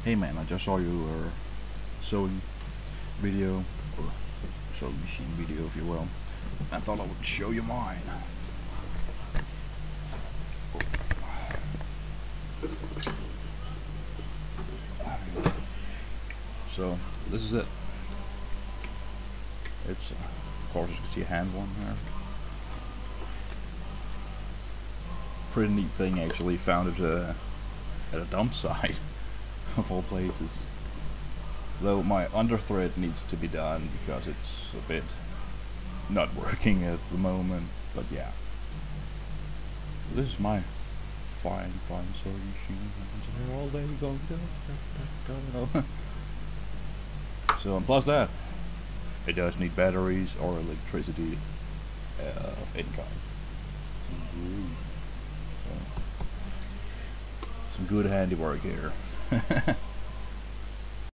Hey man, I just saw your sewing video, or sewing machine video if you will. I thought I would show you mine. So, this is it. It's, of course you can see a hand one there. Pretty neat thing actually, found it at a dump site of all places. Though my under thread needs to be done because it's a bit not working at the moment, but yeah. This is my fine sewing machine. I'm here all day going go. So, and plus that, it does need batteries or electricity of any kind. So, some good handiwork here.